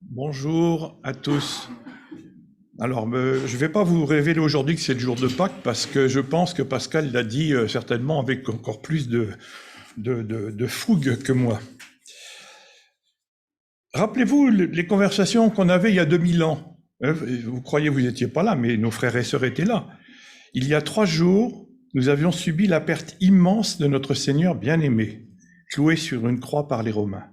Bonjour à tous. Alors, je ne vais pas vous révéler aujourd'hui que c'est le jour de Pâques parce que je pense que Pascal l'a dit certainement avec encore plus de fougue que moi. Rappelez-vous les conversations qu'on avait il y a 2000 ans. Vous croyez que vous n'étiez pas là, mais nos frères et sœurs étaient là. Il y a 3 jours, nous avions subi la perte immense de notre Seigneur bien-aimé, cloué sur une croix par les Romains.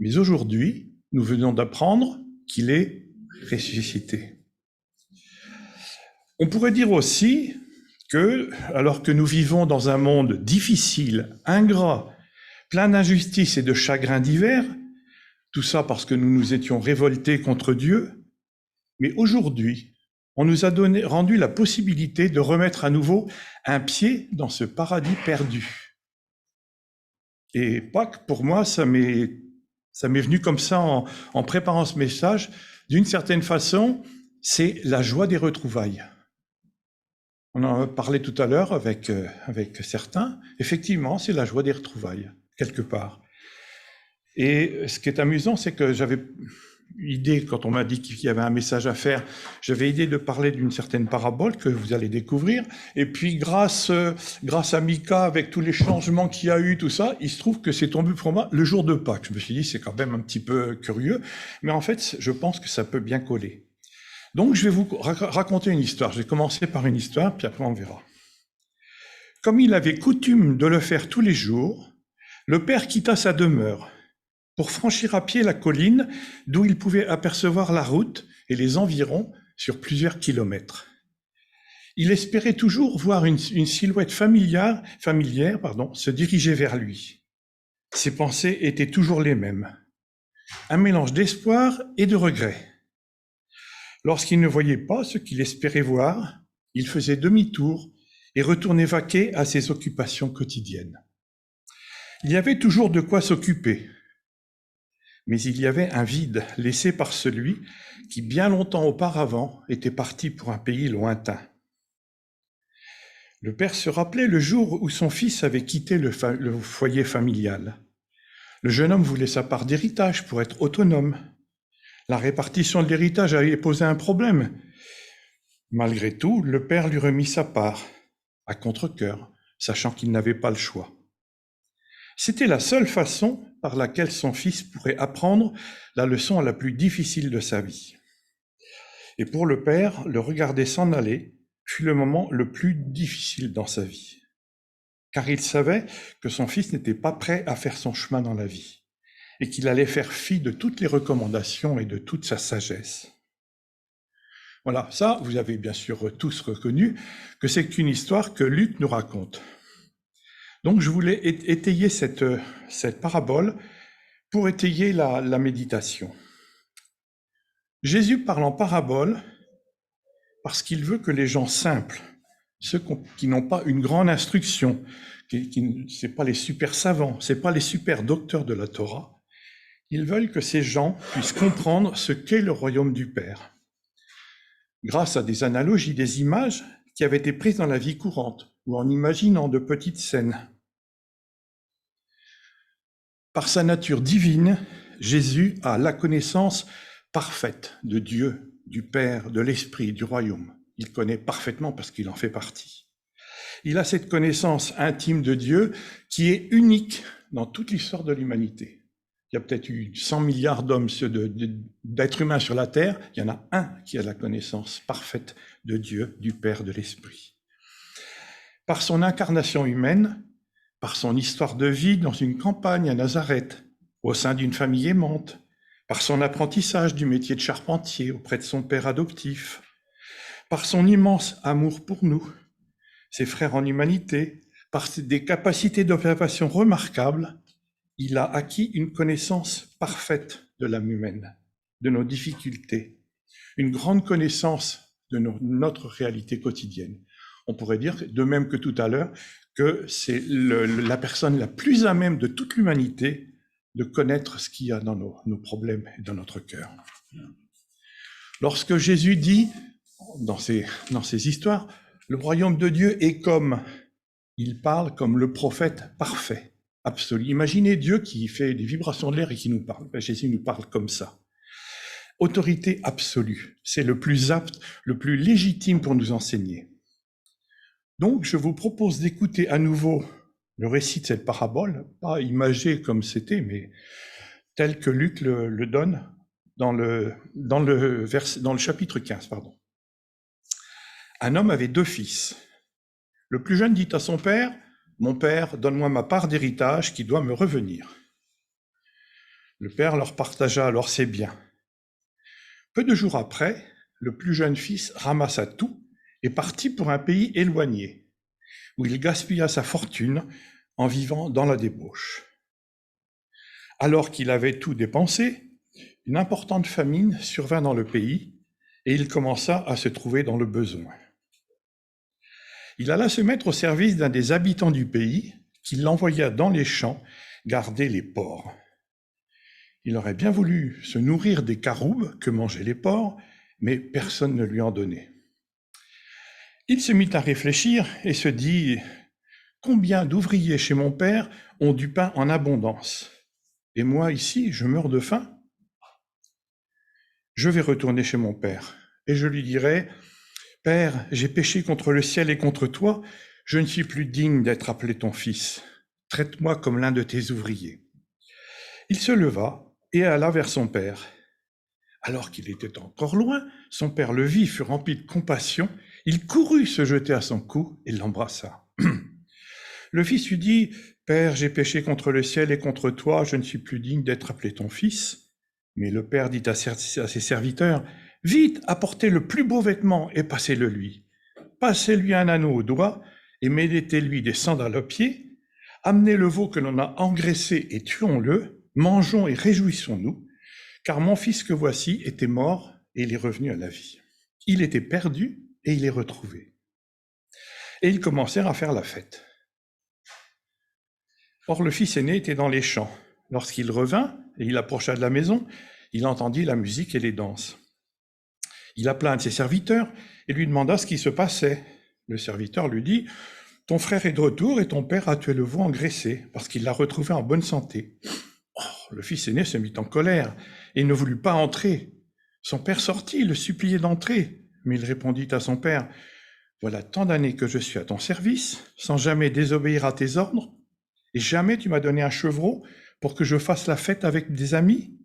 Mais aujourd'hui, nous venons d'apprendre qu'il est ressuscité. On pourrait dire aussi que, alors que nous vivons dans un monde difficile, ingrat, plein d'injustices et de chagrins divers, tout ça parce que nous nous étions révoltés contre Dieu, mais aujourd'hui, on nous a rendu la possibilité de remettre à nouveau un pied dans ce paradis perdu. Et Pâques, pour moi, ça m'est venu comme ça en préparant ce message. D'une certaine façon, c'est la joie des retrouvailles. On en a parlé tout à l'heure avec certains. Effectivement, c'est la joie des retrouvailles, quelque part. Et ce qui est amusant, c'est que j'avais idée, quand on m'a dit qu'il y avait un message à faire, j'avais idée de parler d'une certaine parabole que vous allez découvrir. Et puis, grâce à Mika, avec tous les changements qu'il y a eu, tout ça, il se trouve que c'est tombé pour moi le jour de Pâques. Je me suis dit, c'est quand même un petit peu curieux. Mais en fait, je pense que ça peut bien coller. Donc, je vais vous raconter une histoire. Je vais commencer par une histoire, puis après on verra. Comme il avait coutume de le faire tous les jours, le père quitta sa demeure pour franchir à pied la colline d'où il pouvait apercevoir la route et les environs sur plusieurs kilomètres. Il espérait toujours voir une silhouette familière se diriger vers lui. Ses pensées étaient toujours les mêmes. Un mélange d'espoir et de regret. Lorsqu'il ne voyait pas ce qu'il espérait voir, il faisait demi-tour et retournait vaquer à ses occupations quotidiennes. Il y avait toujours de quoi s'occuper, mais il y avait un vide laissé par celui qui, bien longtemps auparavant, était parti pour un pays lointain. Le père se rappelait le jour où son fils avait quitté le foyer familial. Le jeune homme voulait sa part d'héritage pour être autonome. La répartition de l'héritage avait posé un problème. Malgré tout, le père lui remit sa part, à contre-cœur, sachant qu'il n'avait pas le choix. C'était la seule façon par laquelle son fils pourrait apprendre la leçon la plus difficile de sa vie. Et pour le père, le regarder s'en aller fut le moment le plus difficile dans sa vie. Car il savait que son fils n'était pas prêt à faire son chemin dans la vie et qu'il allait faire fi de toutes les recommandations et de toute sa sagesse. Voilà, ça, vous avez bien sûr tous reconnu que c'est une histoire que Luc nous raconte. Donc, je voulais étayer cette parabole pour étayer la méditation. Jésus parle en parabole parce qu'il veut que les gens simples, ceux qui n'ont pas une grande instruction, ce n'est pas les super savants, ce n'est pas les super docteurs de la Torah, ils veulent que ces gens puissent comprendre ce qu'est le royaume du Père, grâce à des analogies, des images qui avaient été prises dans la vie courante, ou en imaginant de petites scènes. Par sa nature divine, Jésus a la connaissance parfaite de Dieu, du Père, de l'Esprit, du royaume. Il connaît parfaitement parce qu'il en fait partie. Il a cette connaissance intime de Dieu qui est unique dans toute l'histoire de l'humanité. Il y a peut-être eu 100 milliards d'êtres humains sur la Terre, il y en a un qui a la connaissance parfaite de Dieu, du Père, de l'Esprit. Par son incarnation humaine, par son histoire de vie dans une campagne à Nazareth, au sein d'une famille aimante, par son apprentissage du métier de charpentier auprès de son père adoptif, par son immense amour pour nous, ses frères en humanité, par des capacités d'observation remarquables, il a acquis une connaissance parfaite de l'âme humaine, de nos difficultés, une grande connaissance de notre réalité quotidienne. On pourrait dire, de même que tout à l'heure, que c'est la personne la plus à même de toute l'humanité de connaître ce qu'il y a dans nos problèmes et dans notre cœur. Lorsque Jésus dit, dans ces histoires, le royaume de Dieu est comme, il parle comme le prophète parfait, absolu. Imaginez Dieu qui fait des vibrations de l'air et qui nous parle. Jésus nous parle comme ça. autorité absolue. C'est le plus apte, le plus légitime pour nous enseigner. Donc, je vous propose d'écouter à nouveau le récit de cette parabole, pas imagé comme c'était, mais tel que Luc le donne dans le chapitre 15. Pardon. Un homme avait 2 fils. Le plus jeune dit à son père, « Mon père, donne-moi ma part d'héritage qui doit me revenir. » Le père leur partagea alors ses biens. Peu de jours après, le plus jeune fils ramassa tout et partit pour un pays éloigné, où il gaspilla sa fortune en vivant dans la débauche. Alors qu'il avait tout dépensé, une importante famine survint dans le pays et il commença à se trouver dans le besoin. Il alla se mettre au service d'un des habitants du pays qui l'envoya dans les champs garder les porcs. Il aurait bien voulu se nourrir des caroubes que mangeaient les porcs, mais personne ne lui en donnait. Il se mit à réfléchir et se dit « Combien d'ouvriers chez mon père ont du pain en abondance? Et moi, ici, je meurs de faim. Je vais retourner chez mon père et je lui dirai « Père, j'ai péché contre le ciel et contre toi, je ne suis plus digne d'être appelé ton fils. Traite-moi comme l'un de tes ouvriers. » Il se leva et alla vers son père. Alors qu'il était encore loin, son père le vit, fut rempli de compassion. Il courut se jeter à son cou et l'embrassa. Le fils lui dit « Père, j'ai péché contre le ciel et contre toi, je ne suis plus digne d'être appelé ton fils. » Mais le père dit à ses serviteurs « Vite, apportez le plus beau vêtement et passez-le lui. Passez-lui un anneau au doigt et mettez-lui des sandales aux pieds. Amenez le veau que l'on a engraissé et tuons-le. Mangeons et réjouissons-nous, car mon fils que voici était mort et il est revenu à la vie. Il était perdu et il est retrouvé. » Et ils commencèrent à faire la fête. Or, le fils aîné était dans les champs. Lorsqu'il revint et il approcha de la maison, il entendit la musique et les danses. Il appela un de ses serviteurs et lui demanda ce qui se passait. Le serviteur lui dit « Ton frère est de retour et ton père a tué le veau engraissé parce qu'il l'a retrouvé en bonne santé. » Le fils aîné se mit en colère et ne voulut pas entrer. Son père sortit, le suppliait d'entrer, mais il répondit à son père « Voilà tant d'années que je suis à ton service, sans jamais désobéir à tes ordres, et jamais tu m'as donné un chevreau pour que je fasse la fête avec des amis.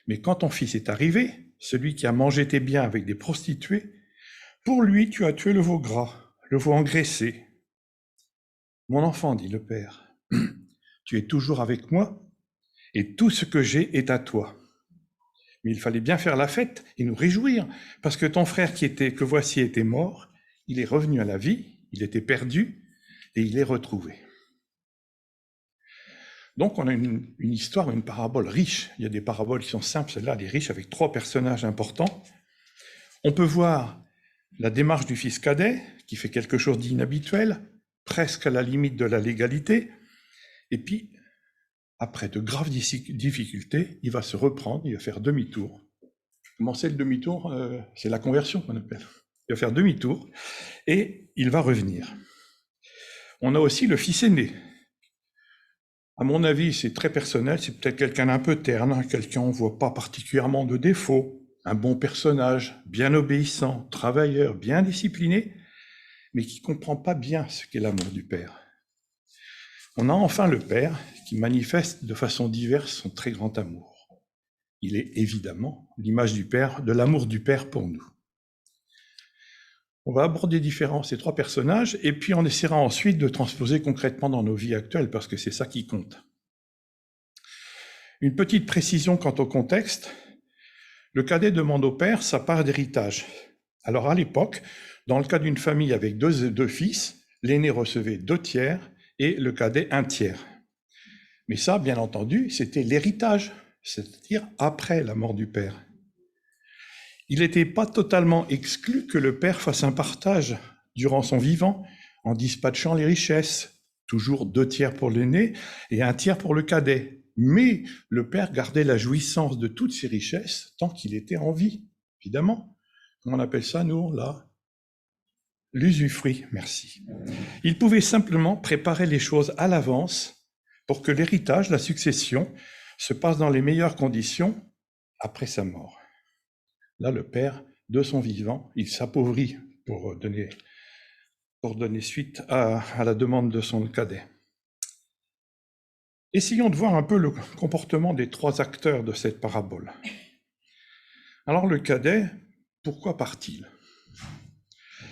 Mais quand ton fils est arrivé, celui qui a mangé tes biens avec des prostituées, pour lui tu as tué le veau gras, le veau engraissé. » « Mon enfant, dit le père, tu es toujours avec moi, et tout ce que j'ai est à toi. Mais il fallait bien faire la fête et nous réjouir, parce que ton frère que voici était mort, il est revenu à la vie, il était perdu, et il est retrouvé. » Donc on a une histoire, une parabole riche. Il y a des paraboles qui sont simples, celle-là, elle est riche, avec 3 personnages importants. On peut voir la démarche du fils cadet, qui fait quelque chose d'inhabituel, presque à la limite de la légalité, et puis, après de graves difficultés, il va se reprendre, il va faire demi-tour. Comment c'est le demi-tour? C'est la conversion qu'on appelle. Il va faire demi-tour, et il va revenir. On a aussi le fils aîné. À mon avis, c'est très personnel, c'est peut-être quelqu'un d'un peu terne, quelqu'un on ne voit pas particulièrement de défauts, un bon personnage, bien obéissant, travailleur, bien discipliné, mais qui ne comprend pas bien ce qu'est l'amour du Père. On a enfin le Père qui manifeste de façon diverse son très grand amour. Il est évidemment l'image du Père, de l'amour du Père pour nous. On va aborder ces 3 personnages, et puis on essaiera ensuite de transposer concrètement dans nos vies actuelles, parce que c'est ça qui compte. Une petite précision quant au contexte. Le cadet demande au père sa part d'héritage. Alors à l'époque, dans le cas d'une famille avec 2 fils, l'aîné recevait 2 tiers et le cadet 1 tiers. Mais ça, bien entendu, c'était l'héritage, c'est-à-dire après la mort du père. Il n'était pas totalement exclu que le père fasse un partage durant son vivant en dispatchant les richesses, toujours 2 tiers pour l'aîné et 1 tiers pour le cadet. Mais le père gardait la jouissance de toutes ces richesses tant qu'il était en vie, évidemment. Comment on appelle ça, nous, là? L'usufruit, merci. Il pouvait simplement préparer les choses à l'avance pour que l'héritage, la succession, se passe dans les meilleures conditions après sa mort. Là, le père, de son vivant, il s'appauvrit pour donner suite à la demande de son cadet. Essayons de voir un peu le comportement des trois acteurs de cette parabole. Alors le cadet, pourquoi part-il?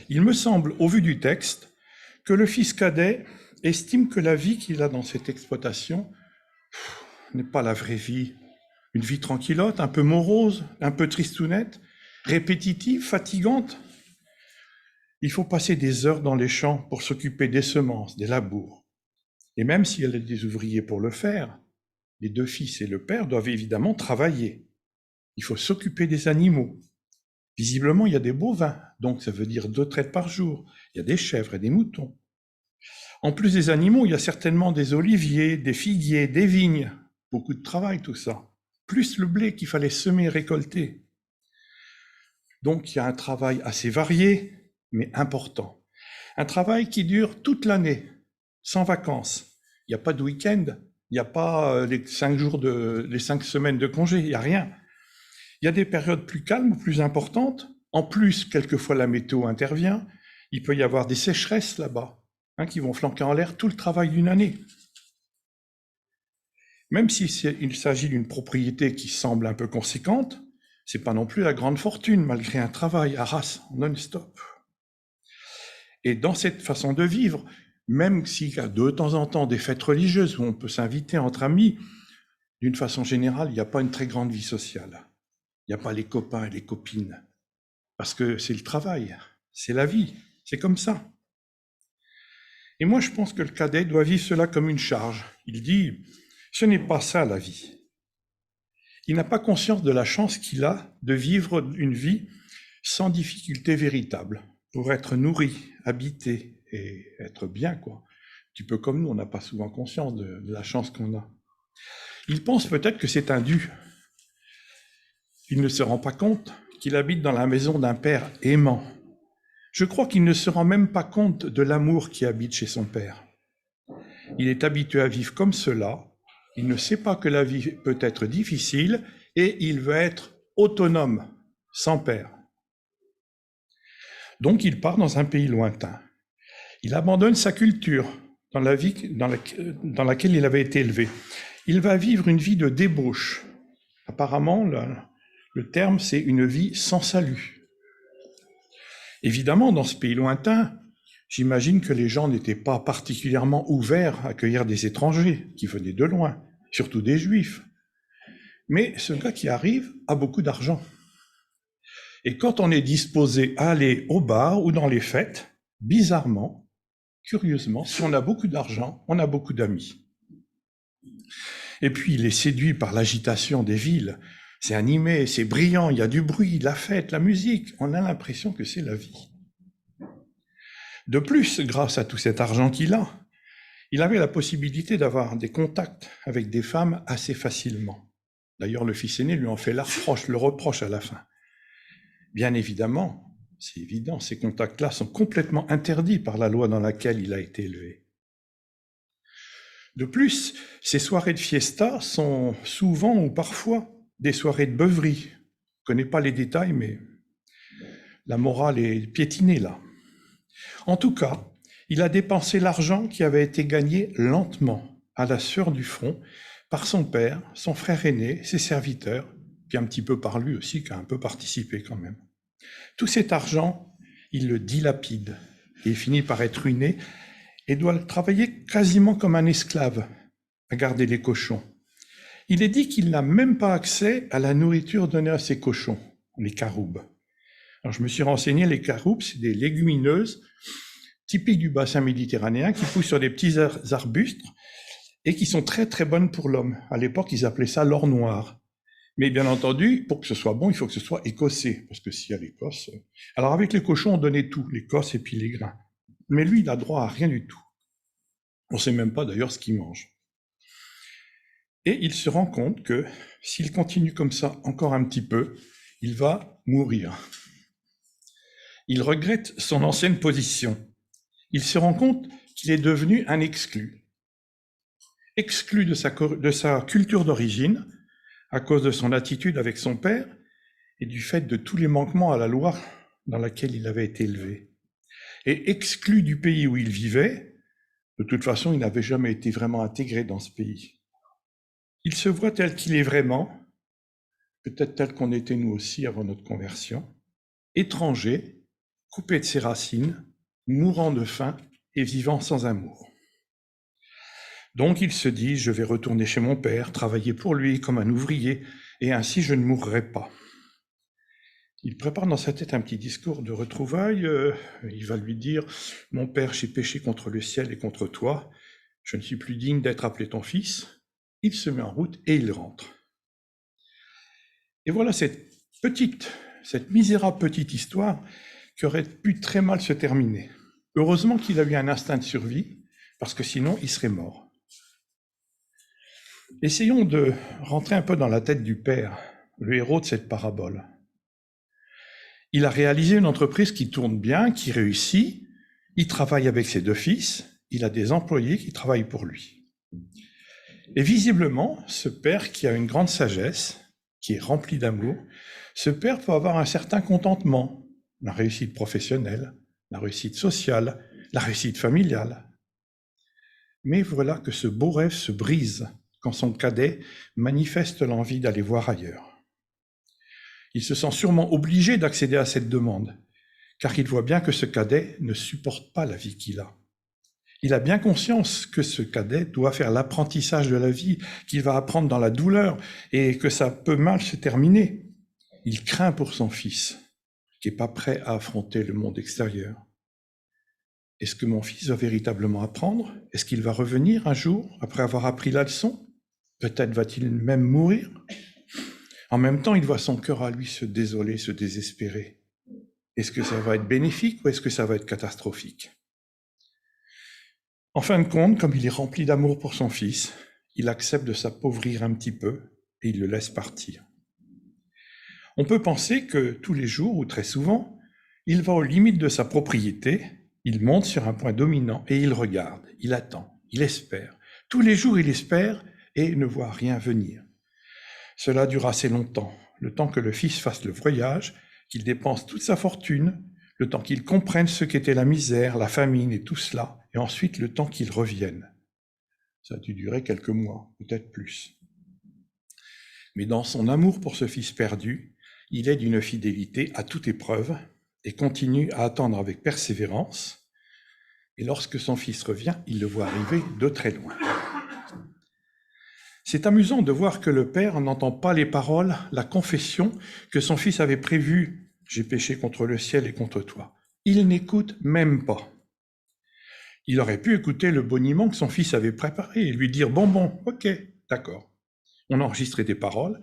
Il me semble, au vu du texte, que le fils cadet estime que la vie qu'il a dans cette exploitation n'est pas la vraie vie. Une vie tranquillote, un peu morose, un peu tristounette, répétitive, fatigante. Il faut passer des heures dans les champs pour s'occuper des semences, des labours. Et même s'il y a des ouvriers pour le faire, les deux fils et le père doivent évidemment travailler. Il faut s'occuper des animaux. Visiblement, il y a des bovins, donc ça veut dire 2 traites par jour. Il y a des chèvres et des moutons. En plus des animaux, il y a certainement des oliviers, des figuiers, des vignes. Beaucoup de travail, tout ça. Plus le blé qu'il fallait semer et récolter. Donc, il y a un travail assez varié, mais important. Un travail qui dure toute l'année, sans vacances. Il n'y a pas de week-end, il n'y a pas les 5 semaines de congé, il n'y a rien. Il y a des périodes plus calmes ou plus importantes. En plus, quelquefois, la météo intervient. Il peut y avoir des sécheresses là-bas, qui vont flanquer en l'air tout le travail d'une année. Même s'il s'agit d'une propriété qui semble un peu conséquente, c'est pas non plus la grande fortune, malgré un travail à race non-stop. Et dans cette façon de vivre, même s'il y a de temps en temps des fêtes religieuses où on peut s'inviter entre amis, d'une façon générale, il n'y a pas une très grande vie sociale. Il n'y a pas les copains et les copines. Parce que c'est le travail, c'est la vie, c'est comme ça. Et moi, je pense que le cadet doit vivre cela comme une charge. Il dit, ce n'est pas ça la vie. Il n'a pas conscience de la chance qu'il a de vivre une vie sans difficulté véritable, pour être nourri, habité et être bien, quoi. Un petit peu comme nous, on n'a pas souvent conscience de la chance qu'on a. Il pense peut-être que c'est un dû. Il ne se rend pas compte qu'il habite dans la maison d'un père aimant. Je crois qu'il ne se rend même pas compte de l'amour qui habite chez son père. Il est habitué à vivre comme cela, il ne sait pas que la vie peut être difficile et il veut être autonome, sans père. Donc il part dans un pays lointain. Il abandonne sa culture, dans la vie dans laquelle il avait été élevé. Il va vivre une vie de débauche. Apparemment, le terme, c'est une vie sans salut. Évidemment, dans ce pays lointain, j'imagine que les gens n'étaient pas particulièrement ouverts à accueillir des étrangers qui venaient de loin, surtout des juifs. Mais ce gars qui arrive a beaucoup d'argent. Et quand on est disposé à aller au bar ou dans les fêtes, bizarrement, curieusement, si on a beaucoup d'argent, on a beaucoup d'amis. Et puis il est séduit par l'agitation des villes. C'est animé, c'est brillant, il y a du bruit, la fête, la musique. On a l'impression que c'est la vie. De plus, grâce à tout cet argent qu'il a, il avait la possibilité d'avoir des contacts avec des femmes assez facilement. D'ailleurs, le fils aîné lui en fait le reproche à la fin. Bien évidemment, c'est évident, ces contacts-là sont complètement interdits par la loi dans laquelle il a été élevé. De plus, ces soirées de fiesta sont souvent ou parfois des soirées de beuverie. Je ne connais pas les détails, mais la morale est piétinée là. En tout cas, il a dépensé l'argent qui avait été gagné lentement, à la sueur du front, par son père, son frère aîné, ses serviteurs, puis un petit peu par lui aussi, qui a un peu participé quand même. Tout cet argent, il le dilapide et finit par être ruiné et doit travailler quasiment comme un esclave à garder les cochons. Il est dit qu'il n'a même pas accès à la nourriture donnée à ses cochons, les caroubes. Alors je me suis renseigné, les caroubes, c'est des légumineuses typiques du bassin méditerranéen qui poussent sur des petits arbustes et qui sont très très bonnes pour l'homme. À l'époque, ils appelaient ça l'or noir. Mais bien entendu, pour que ce soit bon, il faut que ce soit écossais, parce que s'il y a l'Écosse... Alors avec les cochons, on donnait tout, l'écosse et puis les grains. Mais lui, il n'a droit à rien du tout. On ne sait même pas d'ailleurs ce qu'il mange. Et il se rend compte que s'il continue comme ça encore un petit peu, il va mourir. Il regrette son ancienne position. Il se rend compte qu'il est devenu un exclu. Exclu de sa culture d'origine, à cause de son attitude avec son père, et du fait de tous les manquements à la loi dans laquelle il avait été élevé. Et exclu du pays où il vivait, de toute façon, il n'avait jamais été vraiment intégré dans ce pays. Il se voit tel qu'il est vraiment, peut-être tel qu'on était nous aussi avant notre conversion, étranger, coupé de ses racines, mourant de faim et vivant sans amour. Donc il se dit, je vais retourner chez mon père, travailler pour lui comme un ouvrier, et ainsi je ne mourrai pas. Il prépare dans sa tête un petit discours de retrouvailles. Il va lui dire, mon père, j'ai péché contre le ciel et contre toi, je ne suis plus digne d'être appelé ton fils. Il se met en route et il rentre. Et voilà cette misérable petite histoire qui aurait pu très mal se terminer. Heureusement qu'il a eu un instinct de survie, parce que sinon il serait mort. Essayons de rentrer un peu dans la tête du père, le héros de cette parabole. Il a réalisé une entreprise qui tourne bien, qui réussit, il travaille avec ses 2 fils, il a des employés qui travaillent pour lui. Et visiblement, ce père qui a une grande sagesse, qui est rempli d'amour, ce père peut avoir un certain contentement, la réussite professionnelle, la réussite sociale, la réussite familiale. Mais voilà que ce beau rêve se brise quand son cadet manifeste l'envie d'aller voir ailleurs. Il se sent sûrement obligé d'accéder à cette demande, car il voit bien que ce cadet ne supporte pas la vie qu'il a. Il a bien conscience que ce cadet doit faire l'apprentissage de la vie, qu'il va apprendre dans la douleur et que ça peut mal se terminer. Il craint pour son fils, qui n'est pas prêt à affronter le monde extérieur. Est-ce que mon fils va véritablement apprendre? Est-ce qu'il va revenir un jour après avoir appris la leçon? Peut-être va-t-il même mourir? En même temps, il voit son cœur à lui se désoler, se désespérer. Est-ce que ça va être bénéfique ou est-ce que ça va être catastrophique? En fin de compte, comme il est rempli d'amour pour son fils, il accepte de s'appauvrir un petit peu et il le laisse partir. On peut penser que tous les jours, ou très souvent, il va aux limites de sa propriété, il monte sur un point dominant et il regarde, il attend, il espère. Tous les jours, il espère et ne voit rien venir. Cela dure assez longtemps, le temps que le fils fasse le voyage, qu'il dépense toute sa fortune, le temps qu'il comprenne ce qu'était la misère, la famine et tout cela, et ensuite le temps qu'il revienne. Ça a dû durer quelques mois, peut-être plus. Mais dans son amour pour ce fils perdu, il est d'une fidélité à toute épreuve et continue à attendre avec persévérance. Et lorsque son fils revient, il le voit arriver de très loin. C'est amusant de voir que le père n'entend pas les paroles, la confession que son fils avait prévue. J'ai péché contre le ciel et contre toi. Il n'écoute même pas. Il aurait pu écouter le boniment que son fils avait préparé et lui dire « Bon, ok, d'accord. On a enregistré tes paroles.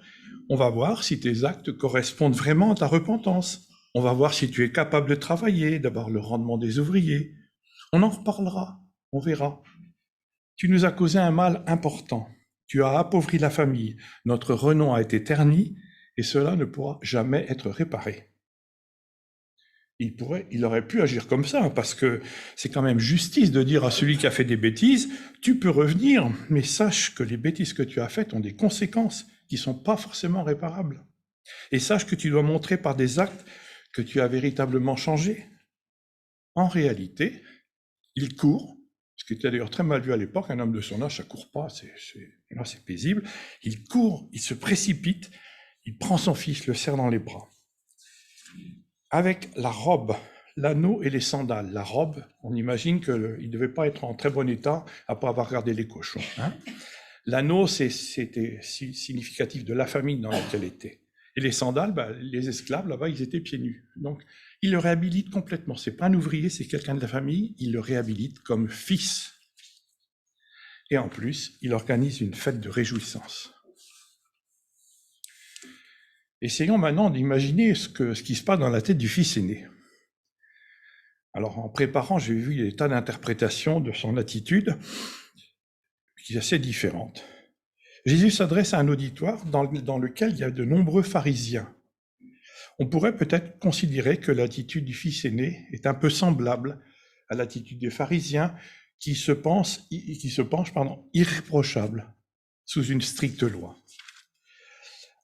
On va voir si tes actes correspondent vraiment à ta repentance. On va voir si tu es capable de travailler, d'avoir le rendement des ouvriers. On en reparlera, on verra. Tu nous as causé un mal important. Tu as appauvri la famille. Notre renom a été terni et cela ne pourra jamais être réparé. » Il aurait pu agir comme ça, parce que c'est quand même justice de dire à celui qui a fait des bêtises, tu peux revenir, mais sache que les bêtises que tu as faites ont des conséquences qui ne sont pas forcément réparables. Et sache que tu dois montrer par des actes que tu as véritablement changé. En réalité, il court, ce qui était d'ailleurs très mal vu à l'époque, un homme de son âge, ça ne court pas, c'est paisible. Il court, il se précipite, il prend son fils, le serre dans les bras. Avec la robe, l'anneau et les sandales. La robe, on imagine qu'il ne devait pas être en très bon état après avoir regardé les cochons. Hein. L'anneau, c'était significatif de la famille dans laquelle il était. Et les sandales, les esclaves, là-bas, ils étaient pieds nus. Donc, il le réhabilite complètement. Ce n'est pas un ouvrier, c'est quelqu'un de la famille. Il le réhabilite comme fils. Et en plus, il organise une fête de réjouissance. Essayons maintenant d'imaginer ce qui se passe dans la tête du fils aîné. Alors, en préparant, j'ai vu des tas d'interprétations de son attitude qui est assez différente. Jésus s'adresse à un auditoire dans lequel il y a de nombreux pharisiens. On pourrait peut-être considérer que l'attitude du fils aîné est un peu semblable à l'attitude des pharisiens qui se penchent irréprochables sous une stricte loi.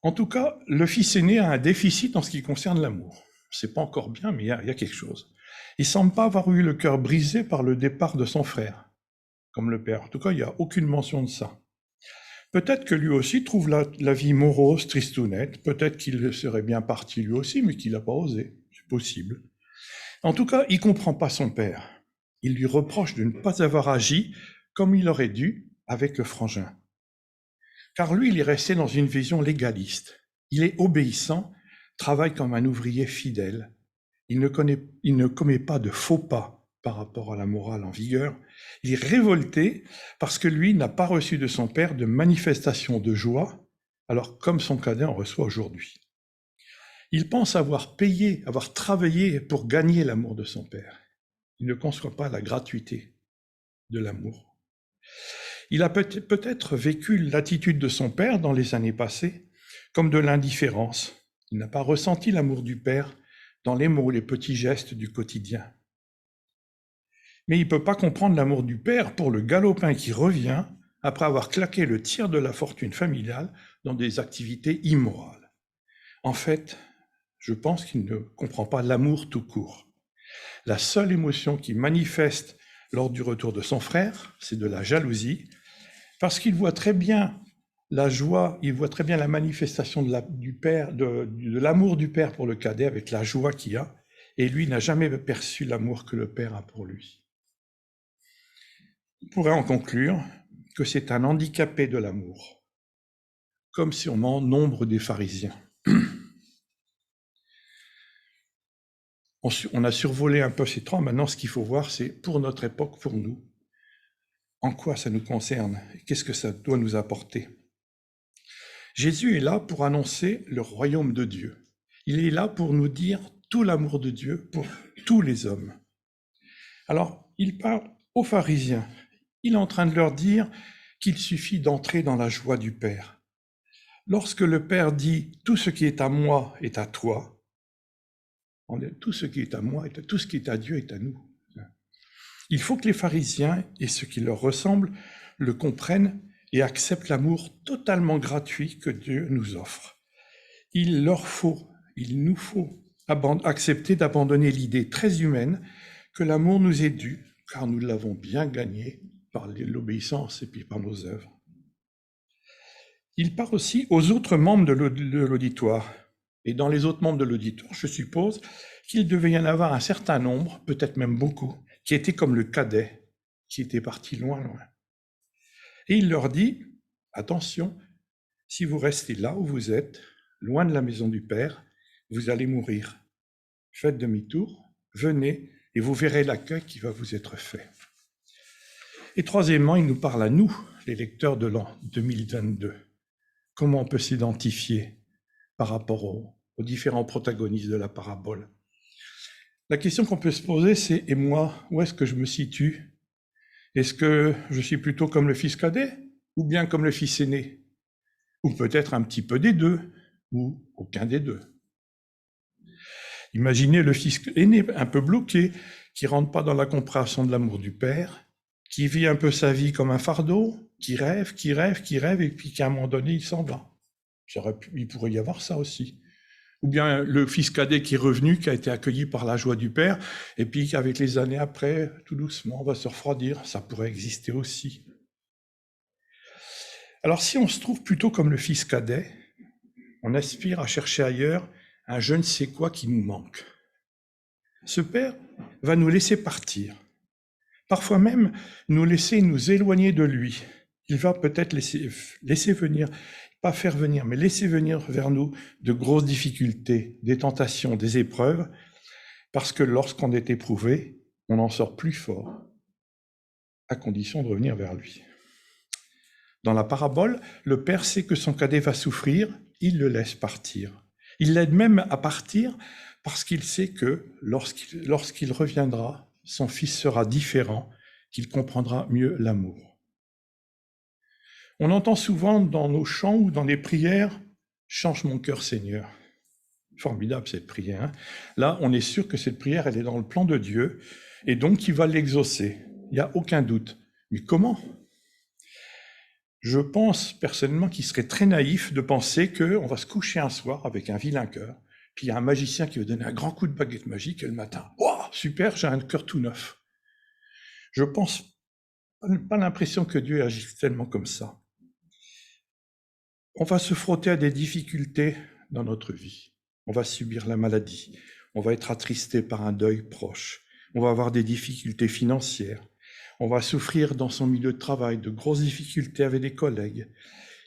En tout cas, le fils aîné a un déficit en ce qui concerne l'amour. C'est pas encore bien, mais il y a quelque chose. Il semble pas avoir eu le cœur brisé par le départ de son frère, comme le père. En tout cas, il n'y a aucune mention de ça. Peut-être que lui aussi trouve la vie morose, tristounette. Peut-être qu'il serait bien parti lui aussi, mais qu'il n'a pas osé. C'est possible. En tout cas, il comprend pas son père. Il lui reproche de ne pas avoir agi comme il aurait dû avec le frangin. Car lui, il est resté dans une vision légaliste. Il est obéissant, travaille comme un ouvrier fidèle. Il ne commet pas de faux pas par rapport à la morale en vigueur. Il est révolté parce que lui n'a pas reçu de son père de manifestation de joie, alors comme son cadet en reçoit aujourd'hui. Il pense avoir payé, avoir travaillé pour gagner l'amour de son père. Il ne conçoit pas la gratuité de l'amour. Il a peut-être vécu l'attitude de son père dans les années passées comme de l'indifférence. Il n'a pas ressenti l'amour du père dans les mots, les petits gestes du quotidien. Mais il ne peut pas comprendre l'amour du père pour le galopin qui revient après avoir claqué le tiers de la fortune familiale dans des activités immorales. En fait, je pense qu'il ne comprend pas l'amour tout court. La seule émotion qu'il manifeste lors du retour de son frère, c'est de la jalousie, parce qu'il voit très bien la joie, il voit très bien la manifestation de l'amour du père pour le cadet avec la joie qu'il a, et lui n'a jamais perçu l'amour que le père a pour lui. On pourrait en conclure que c'est un handicapé de l'amour, comme sûrement nombre des pharisiens. On a survolé un peu ces trois, maintenant ce qu'il faut voir, c'est pour notre époque, pour nous, en quoi ça nous concerne, qu'est-ce que ça doit nous apporter. Jésus est là pour annoncer le royaume de Dieu. Il est là pour nous dire tout l'amour de Dieu pour tous les hommes. Alors, il parle aux pharisiens. Il est en train de leur dire qu'il suffit d'entrer dans la joie du Père. Lorsque le Père dit « tout ce qui est à moi est à toi », tout ce qui est à moi, tout ce qui est à Dieu est à nous. Il faut que les pharisiens et ceux qui leur ressemblent le comprennent et acceptent l'amour totalement gratuit que Dieu nous offre. Il nous faut accepter d'abandonner l'idée très humaine que l'amour nous est dû, car nous l'avons bien gagné par l'obéissance et puis par nos œuvres. Il parle aussi aux autres membres de l'auditoire. Et dans les autres membres de l'auditoire, je suppose qu'il devait y en avoir un certain nombre, peut-être même beaucoup, qui étaient comme le cadet, qui était parti loin, loin. Et il leur dit, attention, si vous restez là où vous êtes, loin de la maison du Père, vous allez mourir. Faites demi-tour, venez, et vous verrez l'accueil qui va vous être fait. Et troisièmement, il nous parle à nous, les lecteurs de l'an 2022. Comment on peut s'identifier par rapport aux différents protagonistes de la parabole? La question qu'on peut se poser, c'est « et moi, où est-ce que je me situe? Est-ce que je suis plutôt comme le fils cadet ou bien comme le fils aîné? Ou peut-être un petit peu des deux, ou aucun des deux. » Imaginez le fils aîné un peu bloqué, qui ne rentre pas dans la compréhension de l'amour du père, qui vit un peu sa vie comme un fardeau, qui rêve, et puis qu'à un moment donné, il s'en va. Il pourrait y avoir ça aussi. Ou bien le fils cadet qui est revenu, qui a été accueilli par la joie du père, et puis qu'avec les années après, tout doucement, on va se refroidir. Ça pourrait exister aussi. Alors si on se trouve plutôt comme le fils cadet, on aspire à chercher ailleurs un je ne sais quoi qui nous manque. Ce père va nous laisser partir, parfois même nous laisser nous éloigner de lui. Il va peut-être laisser venir, pas faire venir, mais laisser venir vers nous de grosses difficultés, des tentations, des épreuves, parce que lorsqu'on est éprouvé, on en sort plus fort, à condition de revenir vers lui. Dans la parabole, le père sait que son cadet va souffrir, il le laisse partir. Il l'aide même à partir parce qu'il sait que lorsqu'il reviendra, son fils sera différent, qu'il comprendra mieux l'amour. On entend souvent dans nos chants ou dans les prières « Change mon cœur, Seigneur ». Formidable cette prière. Hein. Là, on est sûr que cette prière, elle est dans le plan de Dieu et donc il va l'exaucer. Il n'y a aucun doute. Mais comment ? Je pense personnellement qu'il serait très naïf de penser qu'on va se coucher un soir avec un vilain cœur, puis il y a un magicien qui va donner un grand coup de baguette magique et le matin, « Waouh, super, j'ai un cœur tout neuf ». Je pense pas l'impression que Dieu agisse tellement comme ça. On va se frotter à des difficultés dans notre vie. On va subir la maladie. On va être attristé par un deuil proche. On va avoir des difficultés financières. On va souffrir dans son milieu de travail de grosses difficultés avec des collègues.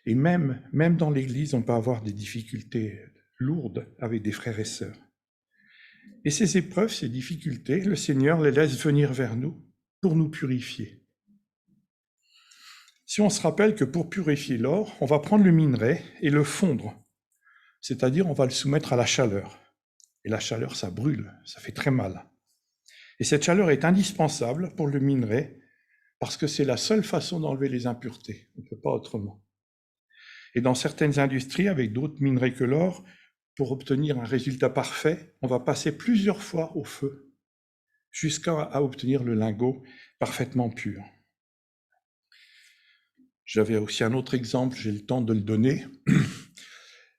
Et même dans l'Église, on peut avoir des difficultés lourdes avec des frères et sœurs. Et ces épreuves, ces difficultés, le Seigneur les laisse venir vers nous pour nous purifier. Si on se rappelle que pour purifier l'or, on va prendre le minerai et le fondre, c'est-à-dire on va le soumettre à la chaleur. Et la chaleur, ça brûle, ça fait très mal. Et cette chaleur est indispensable pour le minerai parce que c'est la seule façon d'enlever les impuretés. On ne peut pas autrement. Et dans certaines industries, avec d'autres minerais que l'or, pour obtenir un résultat parfait, on va passer plusieurs fois au feu jusqu'à obtenir le lingot parfaitement pur. J'avais aussi un autre exemple, j'ai le temps de le donner.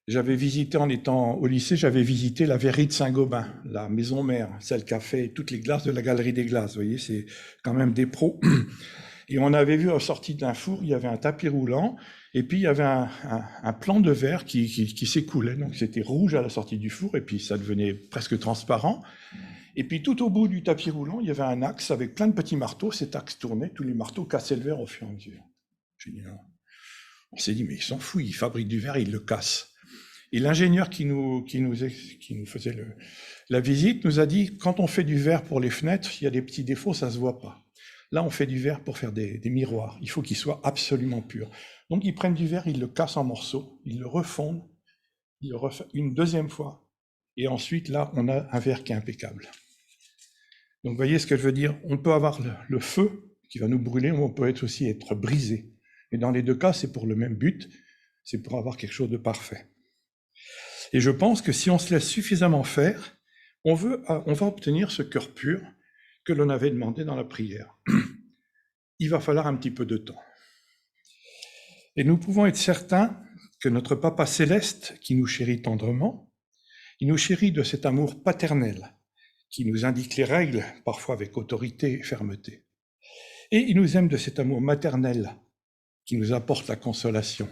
J'avais visité, en étant au lycée, j'avais visité la verrerie de Saint-Gobain, la maison mère, celle qui a fait toutes les glaces de la galerie des glaces. Vous voyez, c'est quand même des pros. Et on avait vu, en sortie d'un four, il y avait un tapis roulant, et puis il y avait un plan de verre qui s'écoulait. Donc c'était rouge à la sortie du four, et puis ça devenait presque transparent. Et puis tout au bout du tapis roulant, il y avait un axe avec plein de petits marteaux. Cet axe tournait, tous les marteaux cassaient le verre au fur et à mesure. On s'est dit, mais il s'en fout, il fabrique du verre, il le casse. Et l'ingénieur qui nous faisait la visite nous a dit, quand on fait du verre pour les fenêtres, il y a des petits défauts, ça ne se voit pas. Là, on fait du verre pour faire des miroirs. Il faut qu'il soit absolument pur. Donc, ils prennent du verre, ils le cassent en morceaux, ils le refondent, ils le refont une deuxième fois. Et ensuite, là, on a un verre qui est impeccable. Donc, vous voyez ce que je veux dire? On peut avoir le feu qui va nous brûler, mais on peut aussi être brisé. Et dans les deux cas, c'est pour le même but, c'est pour avoir quelque chose de parfait. Et je pense que si on se laisse suffisamment faire, on va obtenir ce cœur pur que l'on avait demandé dans la prière. Il va falloir un petit peu de temps. Et nous pouvons être certains que notre Papa céleste, qui nous chérit tendrement, il nous chérit de cet amour paternel, qui nous indique les règles, parfois avec autorité et fermeté. Et il nous aime de cet amour maternel, qui nous apporte la consolation.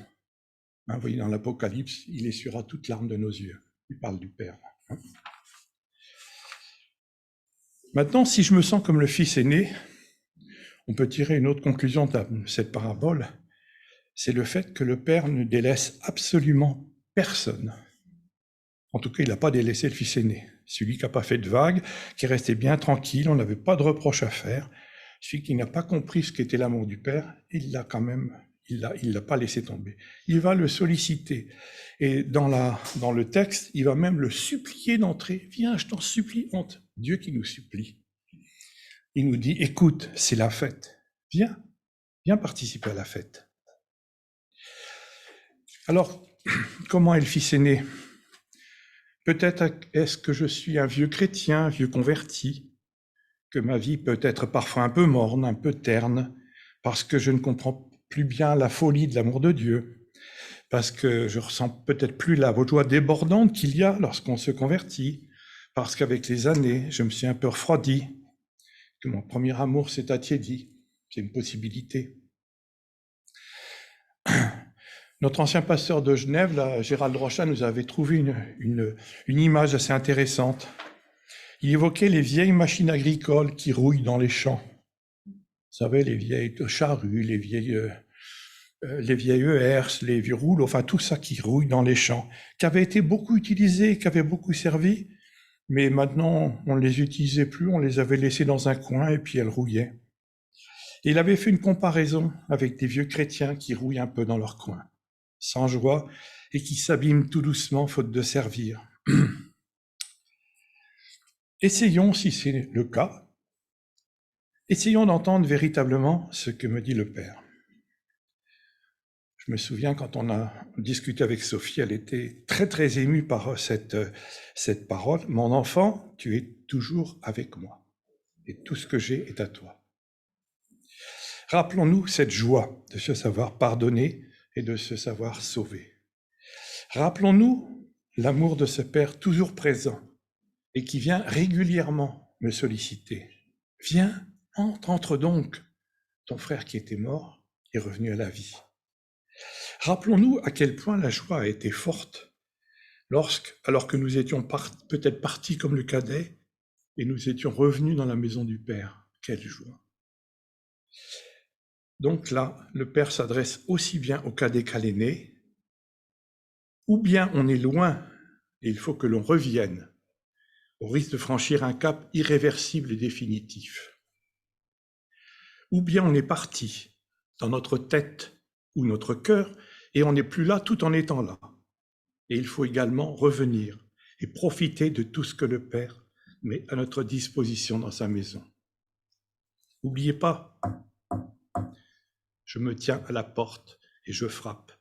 Vous voyez, dans l'Apocalypse, il essuiera toute larme de nos yeux. Il parle du Père. Maintenant, si je me sens comme le fils aîné, on peut tirer une autre conclusion de cette parabole, c'est le fait que le Père ne délaisse absolument personne. En tout cas, il n'a pas délaissé le fils aîné. Celui qui n'a pas fait de vagues, qui est resté bien tranquille, on n'avait pas de reproche à faire. Celui qui n'a pas compris ce qu'était l'amour du Père, il l'a quand même, il l'a pas laissé tomber. Il va le solliciter. Et dans le texte, il va même le supplier d'entrer. Viens, je t'en supplie, entre. Dieu qui nous supplie. Il nous dit, écoute, c'est la fête. Viens participer à la fête. Alors, comment est le fils aîné? Peut-être est-ce que je suis un vieux chrétien, un vieux converti, que ma vie peut être parfois un peu morne, un peu terne, parce que je ne comprends plus bien la folie de l'amour de Dieu, parce que je ressens peut-être plus la joie débordante qu'il y a lorsqu'on se convertit, parce qu'avec les années, je me suis un peu refroidi, que mon premier amour s'est attiédi. C'est une possibilité. Notre ancien pasteur de Genève, là, Gérald Rochat, nous avait trouvé une image assez intéressante. Il évoquait les vieilles machines agricoles qui rouillent dans les champs. Vous savez, les vieilles charrues, les vieilles herses, les vieux rouleaux, enfin tout ça qui rouille dans les champs, qui avait été beaucoup utilisé, qui avait beaucoup servi, mais maintenant on ne les utilisait plus, on les avait laissés dans un coin et puis elles rouillaient. Et il avait fait une comparaison avec des vieux chrétiens qui rouillent un peu dans leur coin, sans joie, et qui s'abîment tout doucement faute de servir. Essayons, si c'est le cas, essayons d'entendre véritablement ce que me dit le Père. Je me souviens quand on a discuté avec Sophie, elle était très très émue par cette parole. Mon enfant, tu es toujours avec moi, et tout ce que j'ai est à toi. Rappelons-nous cette joie de se savoir pardonner et de se savoir sauver. Rappelons-nous l'amour de ce Père toujours présent et qui vient régulièrement me solliciter. Viens, entre donc, ton frère qui était mort est revenu à la vie. Rappelons-nous à quel point la joie a été forte alors que nous étions peut-être partis comme le cadet et nous étions revenus dans la maison du Père. Quelle joie! Donc là, le Père s'adresse aussi bien au cadet qu'à l'aîné, ou bien on est loin et il faut que l'on revienne, au risque de franchir un cap irréversible et définitif. Ou bien on est parti dans notre tête ou notre cœur et on n'est plus là tout en étant là. Et il faut également revenir et profiter de tout ce que le Père met à notre disposition dans sa maison. N'oubliez pas, je me tiens à la porte et je frappe.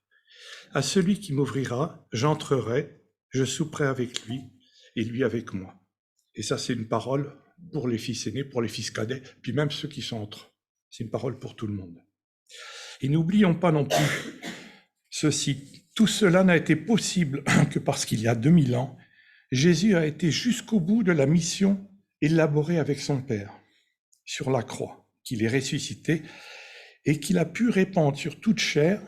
À celui qui m'ouvrira, j'entrerai, je souperai avec lui et lui avec moi. Et ça, c'est une parole pour les fils aînés, pour les fils cadets, puis même ceux qui sont entre eux. C'est une parole pour tout le monde. Et n'oublions pas non plus ceci. Tout cela n'a été possible que parce qu'il y a 2000 ans, Jésus a été jusqu'au bout de la mission élaborée avec son Père sur la croix, qu'il est ressuscité et qu'il a pu répandre sur toute chair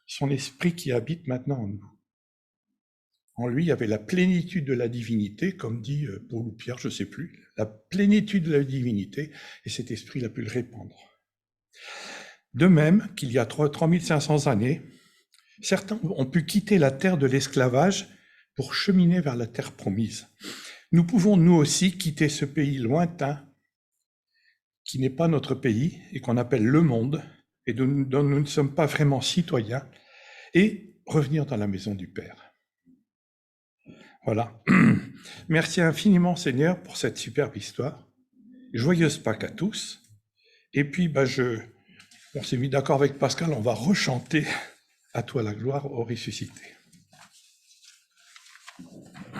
son esprit qui habite maintenant en nous. En lui, il y avait la plénitude de la divinité, comme dit Paul ou Pierre, je ne sais plus, la plénitude de la divinité, et cet esprit il a pu le répandre. De même qu'il y a 3500 années, certains ont pu quitter la terre de l'esclavage pour cheminer vers la terre promise. Nous pouvons nous aussi quitter ce pays lointain qui n'est pas notre pays et qu'on appelle le monde et dont nous ne sommes pas vraiment citoyens et revenir dans la maison du Père. Voilà. Merci infiniment Seigneur pour cette superbe histoire. Joyeuse Pâques à tous. Et puis on s'est mis d'accord avec Pascal, on va rechanter à toi la gloire au ressuscité.